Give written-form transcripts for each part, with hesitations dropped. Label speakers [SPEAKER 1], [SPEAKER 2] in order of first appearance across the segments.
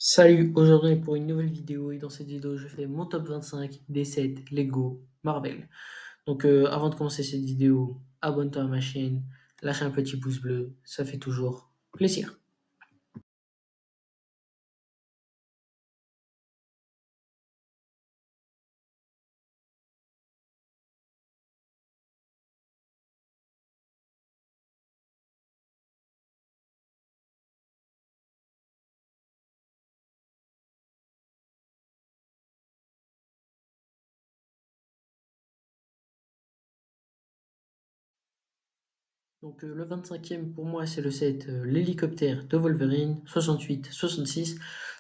[SPEAKER 1] Salut, aujourd'hui pour une nouvelle vidéo et dans cette vidéo je fais mon top 25 des sets Lego Marvel. Donc avant de commencer cette vidéo, abonne-toi à ma chaîne, lâche un petit pouce bleu, ça fait toujours plaisir. Donc le 25e pour moi c'est le set l'hélicoptère de Wolverine 68-66.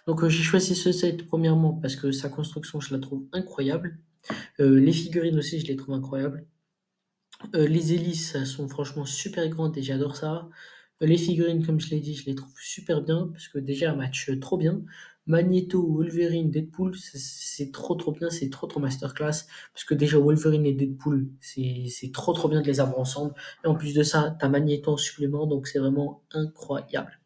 [SPEAKER 1] Donc j'ai choisi ce set premièrement parce que sa construction je la trouve incroyable. Les figurines aussi je les trouve incroyables. Les hélices, elles sont franchement super grandes et j'adore ça. Les figurines, comme je l'ai dit, je les trouve super bien parce que déjà, elles matchent trop bien. Magneto, Wolverine, Deadpool, c'est trop trop bien, c'est trop trop masterclass. Parce que déjà, Wolverine et Deadpool, c'est trop trop bien de les avoir ensemble. Et en plus de ça, t'as Magneto en supplément, donc c'est vraiment incroyable.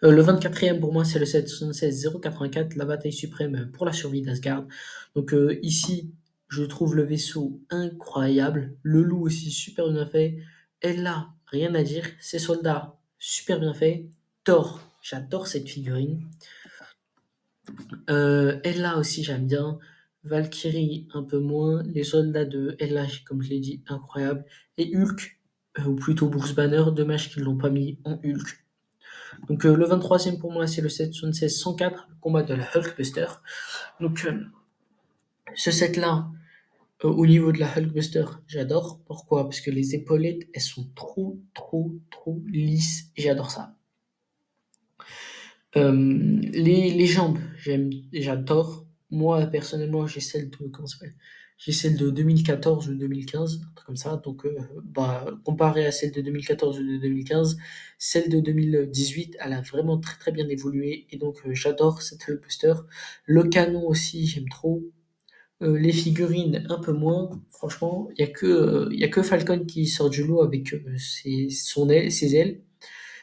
[SPEAKER 1] Le 24e pour moi, c'est le 776-084, la bataille suprême pour la survie d'Asgard. Donc ici, je trouve le vaisseau incroyable, le loup aussi super bien fait, Ella, rien à dire, ses soldats super bien fait, Thor, j'adore cette figurine, Ella aussi j'aime bien, Valkyrie un peu moins, les soldats de Ella, comme je l'ai dit, incroyable, et Hulk, ou plutôt Bruce Banner, dommage qu'ils l'ont pas mis en Hulk. Donc le 23e pour moi, c'est le 776-104, le combat de la Hulkbuster. Donc ce set-là, au niveau de la Hulkbuster, j'adore. Pourquoi? Parce que les épaulettes, elles sont trop, trop, trop lisses. Et j'adore ça. Les jambes, j'adore. Moi, personnellement, j'ai celle de, comment ça s'appelle? J'ai celle de 2014 ou 2015, un truc comme ça. Donc, bah, comparé à celle de 2014 ou de 2015, celle de 2018, elle a vraiment très très bien évolué. Et donc, j'adore cette Hulkbuster. Le canon aussi, j'aime trop. Les figurines, un peu moins. Franchement, il y a que Falcon qui sort du lot avec ses ailes.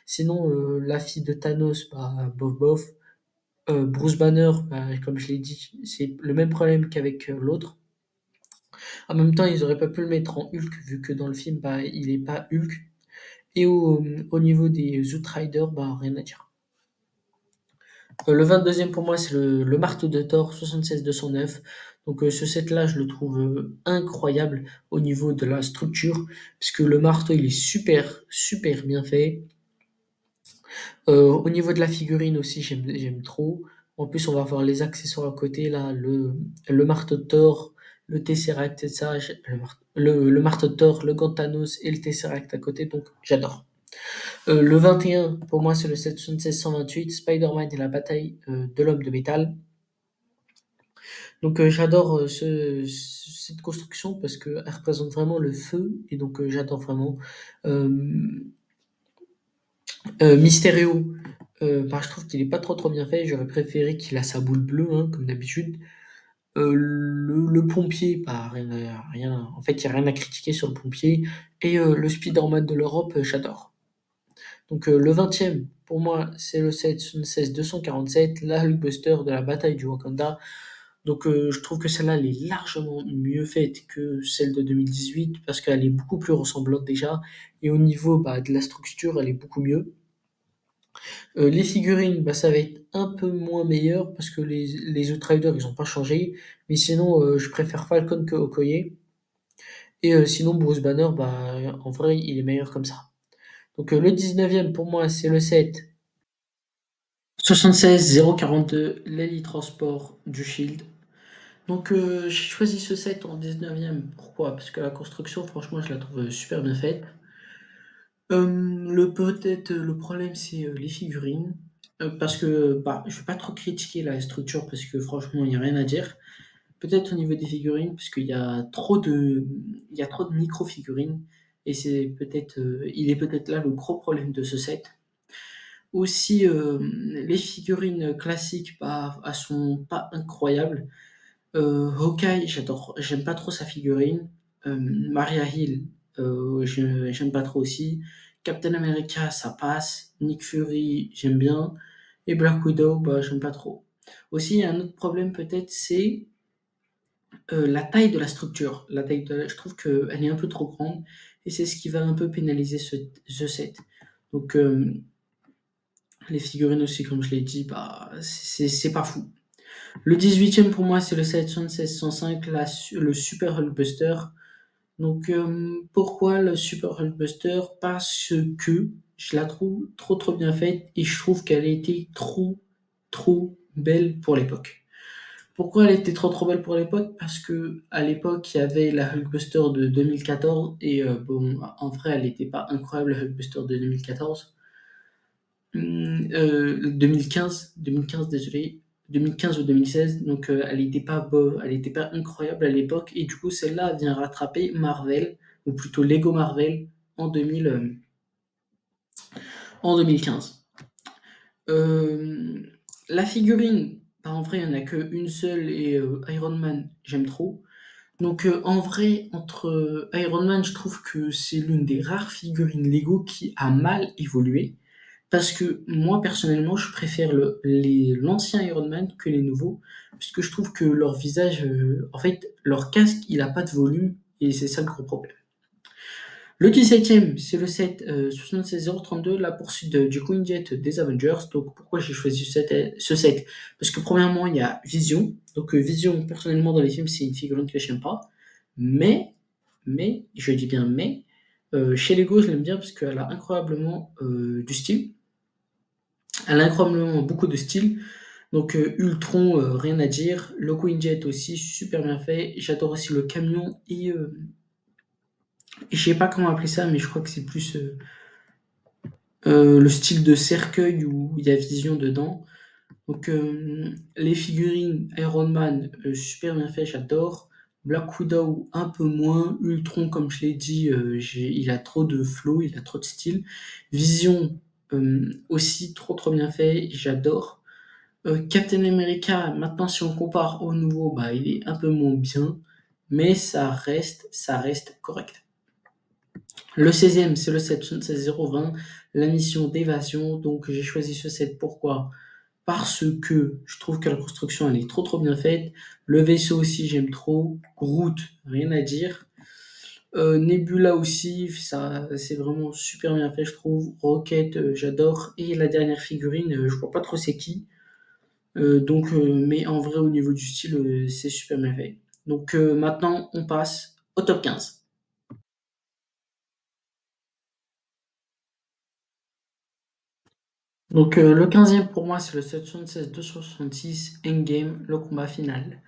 [SPEAKER 1] Sinon, la fille de Thanos, bah, bof bof. Bruce Banner, bah, comme je l'ai dit, c'est le même problème qu'avec l'autre. En même temps, ils auraient pas pu le mettre en Hulk, vu que dans le film, bah, il est pas Hulk. Et au niveau des Outriders, bah, rien à dire. Le 22e pour moi, c'est le marteau de Thor 76-209. Donc ce set-là, je le trouve incroyable au niveau de la structure, puisque le marteau, il est super, super bien fait. Au niveau de la figurine aussi, j'aime trop. En plus, on va avoir les accessoires à côté, là, le marteau de Thor, le Tesseract, et ça, le marteau de Thor, le gant de Thanos et le Tesseract à côté, donc j'adore. Le 21, pour moi, c'est le 776-128, Spider-Man et la bataille de l'homme de métal. Donc j'adore cette construction parce qu'elle représente vraiment le feu et donc j'adore vraiment. Euh, Mysterio, bah, je trouve qu'il est pas trop trop bien fait. J'aurais préféré qu'il a sa boule bleue, hein, comme d'habitude. Le pompier, bah, rien, en fait, il n'y a rien à critiquer sur le pompier. Et le Spider-Man de l'Europe, j'adore. Donc le 20e, pour moi, c'est le 716-247, la Hulkbuster de la bataille du Wakanda. Donc je trouve que celle-là, elle est largement mieux faite que celle de 2018 parce qu'elle est beaucoup plus ressemblante déjà. Et au niveau bah, de la structure, elle est beaucoup mieux. Les figurines, bah, ça va être un peu moins meilleur parce que les Outriders, ils ont pas changé. Mais sinon, je préfère Falcon que Okoye. Et sinon, Bruce Banner, bah, en vrai, il est meilleur comme ça. Donc le 19e, pour moi, c'est le 7. 76-042, l'Elite Transport du Shield. Donc j'ai choisi ce set en 19e. Pourquoi? Parce que la construction, franchement, je la trouve super bien faite. Peut-être le problème, c'est les figurines. Parce que bah, je vais pas trop critiquer la structure parce que franchement, il n'y a rien à dire. Peut-être au niveau des figurines, parce il y a trop de micro-figurines. Et c'est peut-être, il est peut-être là le gros problème de ce set. Aussi, les figurines classiques, bah, elles sont pas incroyables. Hawkeye, j'aime pas trop sa figurine. Maria Hill, j'aime pas trop aussi. Captain America, ça passe. Nick Fury, j'aime bien. Et Black Widow, bah, j'aime pas trop. Aussi, il y a un autre problème peut-être, c'est la taille de la structure. Je trouve qu'elle est un peu trop grande et c'est ce qui va un peu pénaliser ce set. Donc, les figurines aussi, comme je l'ai dit, bah, c'est pas fou. Le 18e pour moi, c'est le 716-105, le Super Hulkbuster. Donc, pourquoi le Super Hulkbuster? Parce que je la trouve trop trop bien faite et je trouve qu'elle a été trop trop belle pour l'époque. Pourquoi elle était trop trop belle pour l'époque? Parce que à l'époque, il y avait la Hulkbuster de 2014 et bon, en vrai, elle n'était pas incroyable la Hulkbuster de 2014. 2015, désolé, 2015 ou 2016, donc elle était pas incroyable à l'époque, et du coup celle-là vient rattraper Marvel, ou plutôt Lego Marvel, en 2015. Euh, la figurine, bah, en vrai, il n'y en a qu'une seule, et Iron Man, j'aime trop. Donc en vrai, entre Iron Man, je trouve que c'est l'une des rares figurines Lego qui a mal évolué. Parce que moi, personnellement, je préfère l'ancien Iron Man que les nouveaux. Puisque je trouve que leur visage, en fait, leur casque, il a pas de volume. Et c'est ça le gros problème. Le 17e, c'est le set 76032, la poursuite du Queen Jet des Avengers. Donc pourquoi j'ai choisi ce set? Parce que premièrement, il y a Vision. Donc Vision, personnellement, dans les films, c'est une figurine que j'aime pas. Mais, je dis bien mais, chez Lego, je l'aime bien parce qu'elle a incroyablement du style. Elle a incroyablement beaucoup de style. Donc Ultron, rien à dire. Le Queen Jet aussi, super bien fait. J'adore aussi le camion et je sais pas comment appeler ça, mais je crois que c'est plus le style de cercueil où il y a Vision dedans. Donc les figurines Iron Man, super bien fait, j'adore. Black Widow, un peu moins. Ultron, comme je l'ai dit, il a trop de flow, il a trop de style. Vision, aussi trop trop bien fait, j'adore. Captain America, maintenant si on compare au nouveau, bah, il est un peu moins bien, mais ça reste correct. Le 16e, c'est le 76020, la mission d'évasion. Donc j'ai choisi ce set. Pourquoi? Parce que je trouve que la construction elle est trop trop bien faite. Le vaisseau aussi j'aime trop. Groot, rien à dire. Nebula aussi, ça c'est vraiment super bien fait je trouve. Rocket, j'adore. Et la dernière figurine, je vois pas trop c'est qui. Mais en vrai au niveau du style, c'est super bien fait. Donc maintenant on passe au top 15. Donc le 15e pour moi c'est le 776-266 Endgame, le combat final.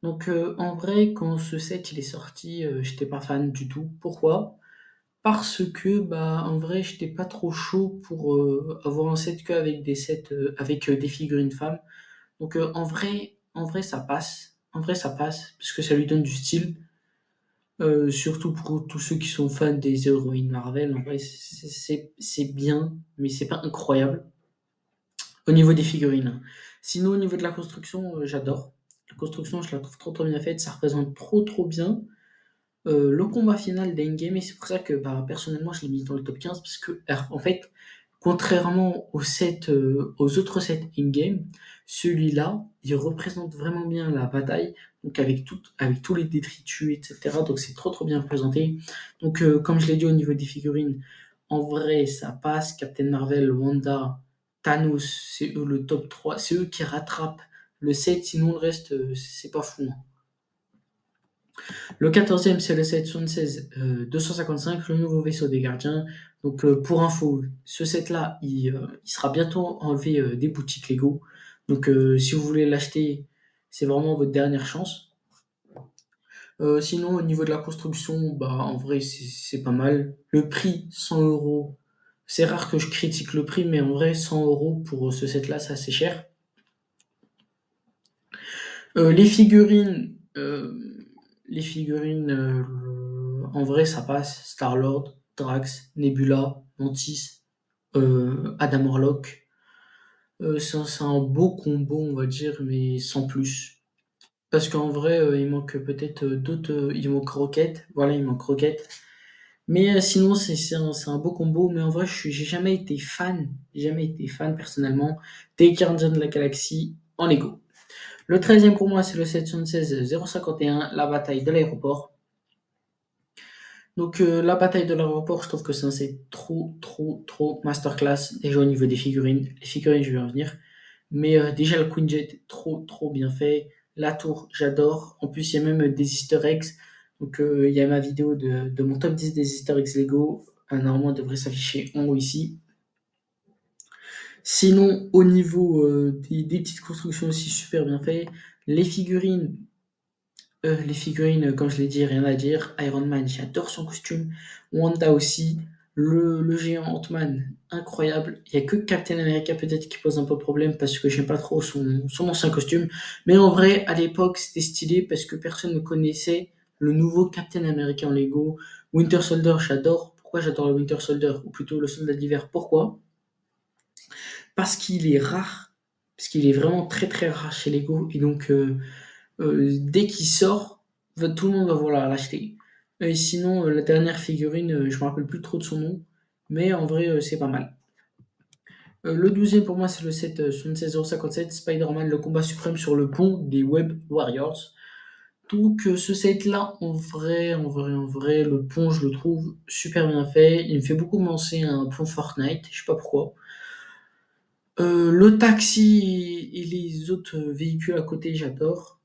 [SPEAKER 1] Donc en vrai quand ce set il est sorti, j'étais pas fan du tout. Pourquoi? Parce que bah en vrai j'étais pas trop chaud pour avoir un set que avec des sets avec des figurines femmes. Donc en vrai ça passe. En vrai ça passe parce que ça lui donne du style. Surtout pour tous ceux qui sont fans des héroïnes Marvel, en vrai c'est bien, mais c'est pas incroyable. Au niveau des figurines. Sinon, au niveau de la construction, j'adore. La construction, je la trouve trop trop bien faite, ça représente trop trop bien le combat final d'Endgame, et c'est pour ça que bah, personnellement je l'ai mis dans le top 15 parce que en fait, contrairement aux autres sets Endgame, celui-là, il représente vraiment bien la bataille, donc avec tous les détritus, etc. Donc c'est trop trop bien représenté. Donc comme je l'ai dit au niveau des figurines, en vrai ça passe. Captain Marvel, Wanda, Thanos, c'est eux le top 3, c'est eux qui rattrapent le set, sinon le reste c'est pas fou, hein. Le 14e, c'est le 776 255, le nouveau vaisseau des gardiens. Donc, pour info, ce set-là, il sera bientôt enlevé des boutiques Lego. Donc, si vous voulez l'acheter, c'est vraiment votre dernière chance. Sinon, au niveau de la construction, bah, en vrai, c'est pas mal. Le prix, 100 euros. C'est rare que je critique le prix, mais en vrai, 100 euros pour ce set-là, c'est assez cher. Les figurines, en vrai, ça passe. Star-Lord, Drax, Nebula, Mantis, Adam Warlock. C'est un beau combo, on va dire, mais sans plus. Parce qu'en vrai, il manque peut-être d'autres. Il manque Rocket. Voilà, il manque Rocket. Mais sinon, c'est un beau combo. Mais en vrai, j'ai jamais été fan personnellement des Gardiens de la Galaxie en Lego. Le 13e pour moi, c'est le 776-051, la bataille de l'aéroport. Donc, la bataille de l'aéroport, je trouve que c'est un set trop, trop, trop masterclass. Déjà au niveau des figurines. Les figurines, je vais en venir. Mais déjà, le Queen Jet est trop, trop bien fait. La tour, j'adore. En plus, il y a même des easter eggs. Donc, il y a ma vidéo de mon top 10 des easter eggs Lego. Normalement, elle devrait s'afficher en haut ici. Sinon, au niveau des petites constructions aussi super bien fait. Les figurines, comme je l'ai dit, rien à dire. Iron Man, j'adore son costume. Wanda aussi. Le géant Ant-Man, incroyable. Il n'y a que Captain America peut-être qui pose un peu de problème parce que j'aime pas trop son ancien costume. Mais en vrai, à l'époque, c'était stylé parce que personne ne connaissait le nouveau Captain America en Lego. Winter Soldier, j'adore. Pourquoi j'adore le Winter Soldier? Ou plutôt le soldat d'hiver. Pourquoi? Parce qu'il est rare. Parce qu'il est vraiment très très rare chez Lego. Et donc, dès qu'il sort, tout le monde va vouloir l'acheter. Et sinon, la dernière figurine, je me rappelle plus trop de son nom, mais en vrai, c'est pas mal. Le 12e pour moi, c'est le set 76057, Spider-Man, le combat suprême sur le pont des Web Warriors. Donc, ce set-là, en vrai, le pont, je le trouve super bien fait. Il me fait beaucoup penser à un pont Fortnite, je sais pas pourquoi. Le taxi et les autres véhicules à côté, j'adore.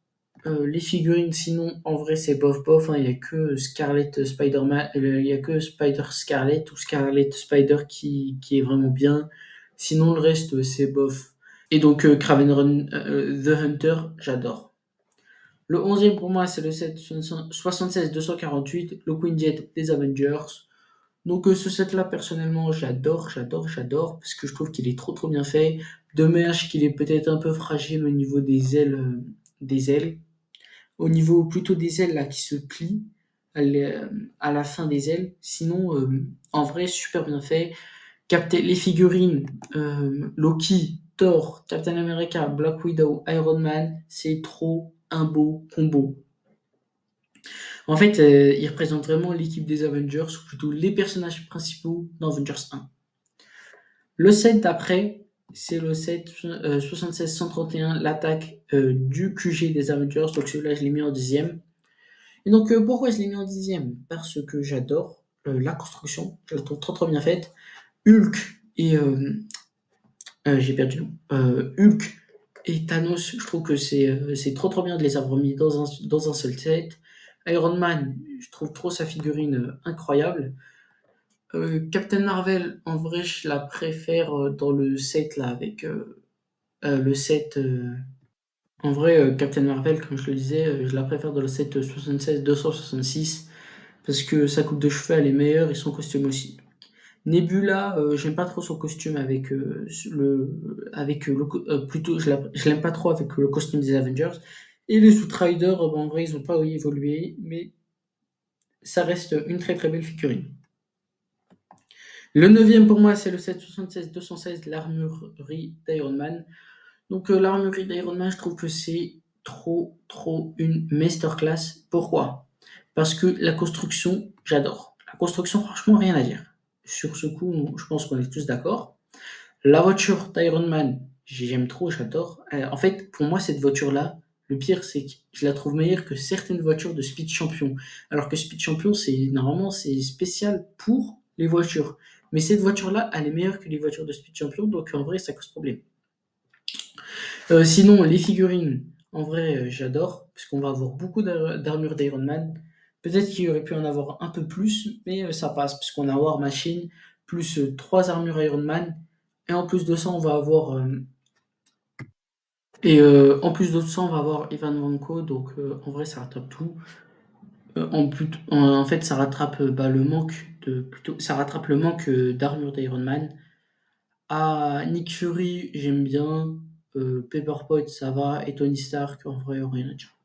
[SPEAKER 1] Les figurines, sinon, en vrai, c'est bof bof, hein. Il y a que Scarlet Spider-Man, il y a que Spider Scarlet ou Scarlet Spider qui est vraiment bien. Sinon, le reste, c'est bof. Et donc, Kraven Run, The Hunter, j'adore. Le 11e pour moi, c'est le set 76-248, le Queen Jet des Avengers. Donc ce set-là, personnellement, j'adore, j'adore, j'adore, parce que je trouve qu'il est trop trop bien fait. Dommage qu'il est peut-être un peu fragile au niveau des ailes, au niveau plutôt des ailes là qui se plient à la fin des ailes. Sinon, en vrai, super bien fait. Les figurines, Loki, Thor, Captain America, Black Widow, Iron Man, c'est trop un beau combo. En fait, il représente vraiment l'équipe des Avengers, ou plutôt les personnages principaux dans Avengers 1. Le set d'après, c'est le set 76-131, l'attaque du QG des Avengers. Donc celui-là, je l'ai mis en 10e. Et donc, pourquoi je l'ai mis en 10e? Parce que j'adore la construction, je la trouve trop trop bien faite. Hulk et... j'ai perdu le nom. Hulk et Thanos, je trouve que c'est trop trop bien de les avoir mis dans un seul set. Iron Man, je trouve trop sa figurine incroyable. Captain Marvel, en vrai, je la préfère dans le set là avec le set. En vrai, Captain Marvel, comme je le disais, je la préfère dans le set 76-266 parce que sa coupe de cheveux elle est meilleure et son costume aussi. Nebula, j'aime pas trop son costume plutôt je l'aime pas trop avec le costume des Avengers. Et les Outriders, en vrai, ils ont pas évolué, mais ça reste une très très belle figurine. Le 9e pour moi, c'est le 776-216, l'armurerie d'Iron Man. Donc, l'armurerie d'Iron Man, je trouve que c'est trop, trop une masterclass. Pourquoi? Parce que la construction, j'adore. La construction, franchement, rien à dire. Sur ce coup, je pense qu'on est tous d'accord. La voiture d'Iron Man, j'aime trop, j'adore. En fait, pour moi, cette voiture-là, le pire, c'est que je la trouve meilleure que certaines voitures de Speed Champion. Alors que Speed Champion, normalement, c'est spécial pour les voitures. Mais cette voiture-là, elle est meilleure que les voitures de Speed Champion, donc en vrai, ça cause problème. Sinon, les figurines, en vrai, j'adore, parce qu'on va avoir beaucoup d'armure d'Iron Man. Peut-être qu'il aurait pu en avoir un peu plus, mais ça passe, puisqu'on a War Machine, plus 3 armures Iron Man, et en plus de ça, on va avoir... en plus de ça, on va avoir Ivan Vanko, donc en vrai, ça rattrape tout. En fait, ça rattrape ça rattrape le manque d'armure d'Iron Man. Ah, Nick Fury, j'aime bien. Pepper Potts, ça va. Et Tony Stark, en vrai, rien à dire.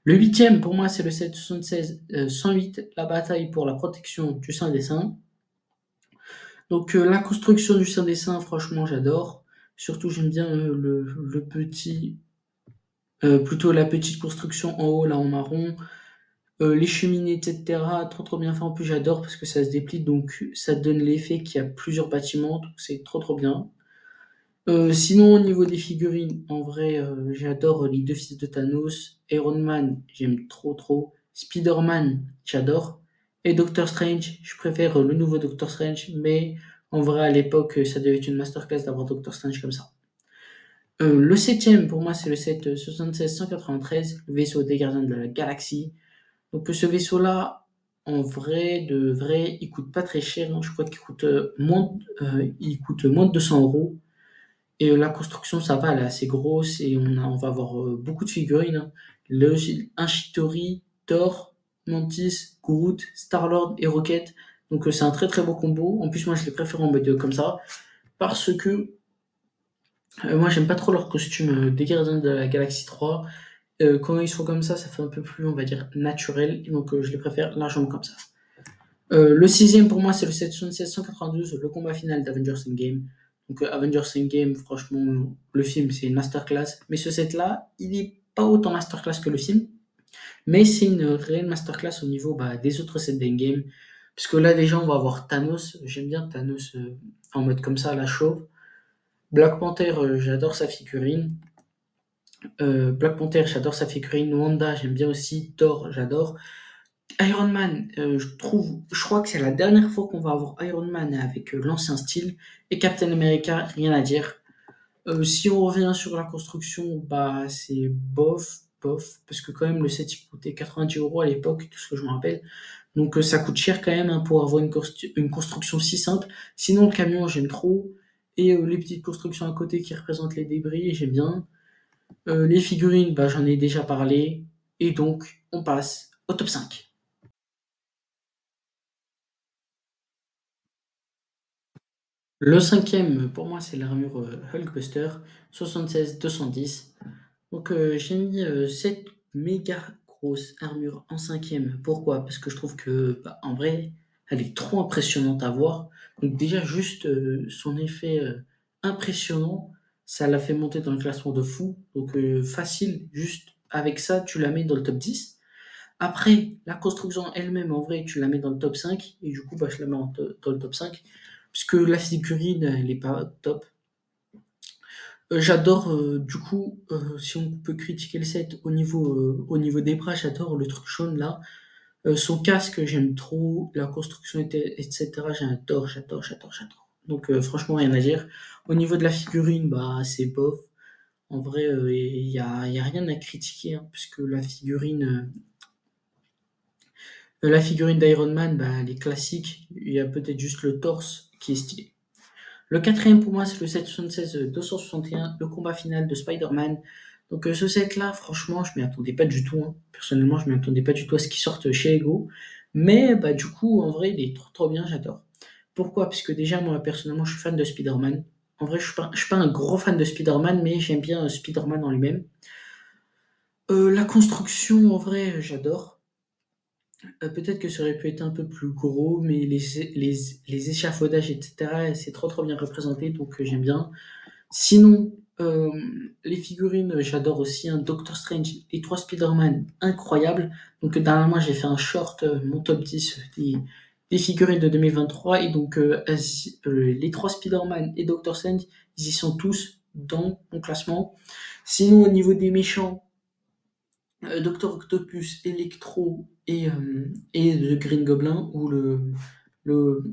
[SPEAKER 1] Le 8e, pour moi, c'est le 776-108, la bataille pour la protection du Saint des Saints. Donc, la construction du Saint des Saints, franchement, j'adore. Surtout, j'aime bien plutôt la petite construction en haut, là, en marron. Les cheminées, et cetera, trop, trop bien fait. En plus, j'adore parce que ça se déplie, donc ça donne l'effet qu'il y a plusieurs bâtiments, donc c'est trop, trop bien. Sinon, au niveau des figurines, en vrai, j'adore les 2 fils de Thanos. Iron Man, j'aime trop, trop. Spider-Man, j'adore. Et Doctor Strange, je préfère le nouveau Doctor Strange, mais en vrai, à l'époque, ça devait être une masterclass d'avoir Doctor Strange comme ça. Le septième, pour moi, c'est le set 76-193, le vaisseau des gardiens de la galaxie. Donc, ce vaisseau-là, en vrai, de vrai, il coûte pas très cher, hein. Je crois qu'il coûte, il coûte moins de 200 €. Et la construction, ça va, elle est assez grosse et on va avoir beaucoup de figurines, hein. Un Chitauri, Thor, Mantis, Groot, Star-Lord et Rocket. Donc c'est un très très beau combo. En plus, moi je les préfère en mode comme ça parce que moi j'aime pas trop leur costume des Gardiens de la Galaxie 3. Quand ils sont comme ça fait un peu plus, on va dire, naturel. Et donc je les préfère largement comme ça. Le sixième pour moi, c'est le 776-192, le combat final d'Avengers Endgame. Donc Avengers Endgame, franchement, le film, c'est une masterclass. Mais ce set-là, il n'est pas autant masterclass que le film. Mais c'est une réelle masterclass au niveau des autres sets d'Endgame. Parce que là, déjà, on va avoir Thanos. J'aime bien Thanos en mode comme ça, la chauve. Black Panther, j'adore sa figurine. Black Panther, j'adore sa figurine. Wanda, j'aime bien aussi. Thor, j'adore. Iron Man, je crois que c'est la dernière fois qu'on va avoir Iron Man avec l'ancien style. Et Captain America, rien à dire. Si on revient sur la construction, c'est bof, bof, parce que quand même le set il coûtait 90 € à l'époque, tout ce que je me rappelle. Donc ça coûte cher quand même, hein, pour avoir une construction si simple. Sinon le camion j'aime trop. Et les petites constructions à côté qui représentent les débris, j'aime bien. Les figurines, j'en ai déjà parlé. Et donc on passe au top 5. Le cinquième, pour moi, c'est l'armure Hulkbuster 76-210. Donc, j'ai mis cette méga grosse armure en cinquième. Pourquoi? Parce que je trouve que, en vrai, elle est trop impressionnante à voir. Donc, déjà, juste son effet impressionnant, ça l'a fait monter dans le classement de fou. Donc, facile, juste avec ça, tu la mets dans le top 10. Après, la construction elle-même, en vrai, tu la mets dans le top 5. Et du coup, je la mets dans le top 5. Puisque la figurine, elle est pas top. J'adore, du coup, si on peut critiquer le set au niveau des bras, j'adore le truc jaune là. Son casque, j'aime trop. La construction, etc. J'adore, j'adore, j'adore, j'adore. Donc, franchement, rien à dire. Au niveau de la figurine, c'est bof. En vrai, y a rien à critiquer, hein, puisque la figurine d'Iron Man, elle est classique. Il y a peut-être juste le torse qui est stylé. Le quatrième pour moi, c'est le 776-261, le combat final de Spider-Man. Donc ce set-là, franchement, je m'y attendais pas du tout, hein. Personnellement, je m'y attendais pas du tout à ce qu'il sorte chez Ego. Mais du coup, en vrai, il est trop trop bien, j'adore. Pourquoi? Parce que déjà, moi, personnellement, je suis fan de Spider-Man. En vrai, je suis pas un gros fan de Spider-Man, mais j'aime bien Spider-Man en lui-même. La construction, en vrai, j'adore. Peut-être que ça aurait pu être un peu plus gros, mais les échafaudages, etc., c'est trop trop bien représenté, donc j'aime bien. Sinon, les figurines, j'adore aussi, hein, Doctor Strange, les 3 Spider-Man, incroyables. Donc dernièrement, j'ai fait un short, mon top 10 des figurines de 2023, et donc les 3 Spider-Man et Doctor Strange, ils y sont tous dans mon classement. Sinon, au niveau des méchants, Docteur Octopus, Electro et le Green Goblin, ou le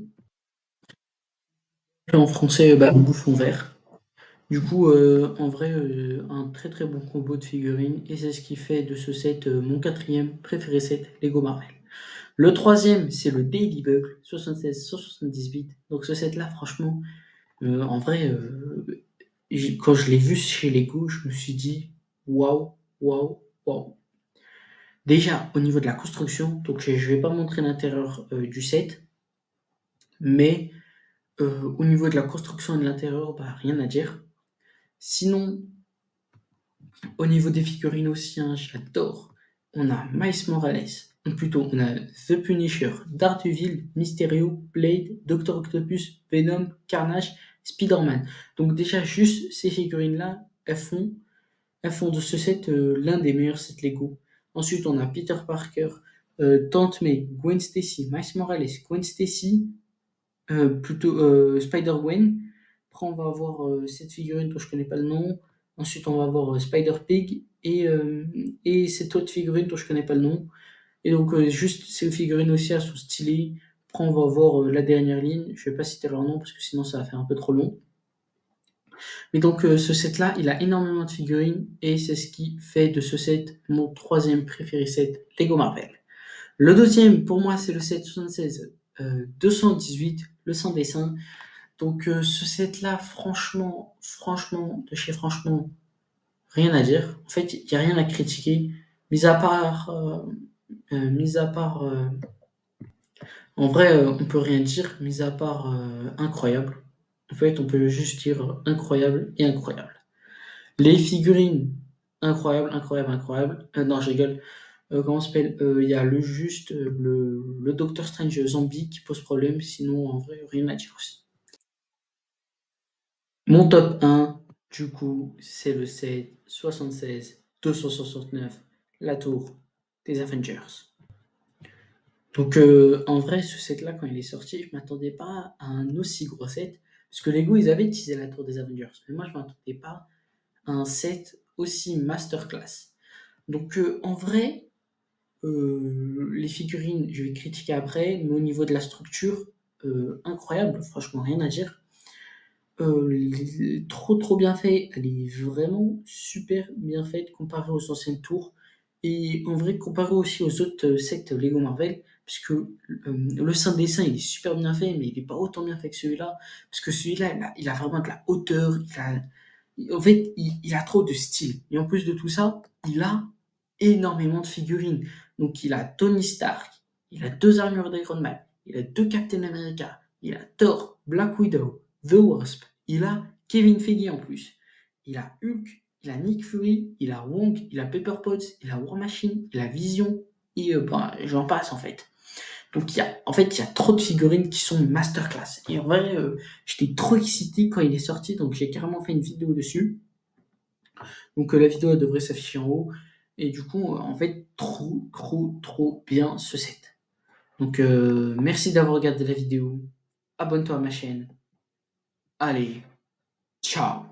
[SPEAKER 1] en français, le Bouffon Vert. Du coup, en vrai, un très très bon combo de figurines, et c'est ce qui fait de ce set mon quatrième préféré set Lego Marvel. Le troisième, c'est le Daily Bugle 76-170 bits. Donc ce set-là, franchement, en vrai, quand je l'ai vu chez Lego, je me suis dit waouh, waouh, waouh. Déjà, au niveau de la construction, donc je vais pas montrer l'intérieur du set, mais au niveau de la construction et de l'intérieur, rien à dire. Sinon, au niveau des figurines aussi, hein, j'adore. On a Miles Morales, ou plutôt on a The Punisher, Daredevil, Mysterio, Blade, Doctor Octopus, Venom, Carnage, Spider-Man. Donc déjà juste ces figurines-là, elles font de ce set l'un des meilleurs sets Lego. Ensuite on a Peter Parker, Tante May, Gwen Stacy, Miles Morales, Gwen Stacy, plutôt Spider-Gwen. Après, on va avoir cette figurine dont je connais pas le nom. Ensuite, on va avoir Spider-Pig et cette autre figurine dont je connais pas le nom. Et donc, juste ces figurines aussi, elles sont stylées. Après, on va voir la dernière ligne. Je vais pas citer leur nom parce que sinon, ça va faire un peu trop long. Mais donc, ce set-là, il a énormément de figurines et c'est ce qui fait de ce set mon troisième préféré set Lego Marvel. Le deuxième, pour moi, c'est le set 76 218, le sans dessin. Donc, ce set-là, franchement, de chez franchement, rien à dire. En fait, il n'y a rien à critiquer, mis à part, mis à part, en vrai, on peut rien dire, mis à part incroyable. En fait, on peut juste dire incroyable et incroyable. Les figurines, incroyable, incroyable, incroyable. Non, je rigole. Comment ça s'appelle? Il y a le Docteur Strange zombie qui pose problème, sinon en vrai, rien à dire aussi. Mon top 1, du coup, c'est le set 76 269, la tour des Avengers. Donc en vrai, ce set-là, quand il est sorti, je m'attendais pas à un aussi gros set, parce que Lego, ils avaient teasé la tour des Avengers, mais moi, je m'attendais pas à un set aussi masterclass. Donc en vrai, les figurines, je vais critiquer après, mais au niveau de la structure, incroyable, franchement, rien à dire. Trop bien fait, elle est vraiment super bien faite comparée aux anciennes tours. Et en vrai, comparé aussi aux autres sets Lego Marvel, puisque le sein de dessin il est super bien fait, mais il n'est pas autant bien fait que celui-là, parce que celui-là il a vraiment de la hauteur, en fait il a trop de style. Et en plus de tout ça, il a énormément de figurines. Donc il a Tony Stark, il a deux armures d'Iron Man, il a deux Captain America, il a Thor, Black Widow, The Wasp, il a Kevin Feige en plus. Il a Hulk, il a Nick Fury, il a Wong, il a Pepper Potts, il a War Machine, il a Vision, et j'en passe en fait. Donc il y a trop de figurines qui sont masterclass. Et en vrai, j'étais trop excité quand il est sorti, donc j'ai carrément fait une vidéo dessus. Donc la vidéo elle devrait s'afficher en haut. Et du coup, en fait, trop bien ce set. Donc merci d'avoir regardé la vidéo. Abonne-toi à ma chaîne. Allez, ciao.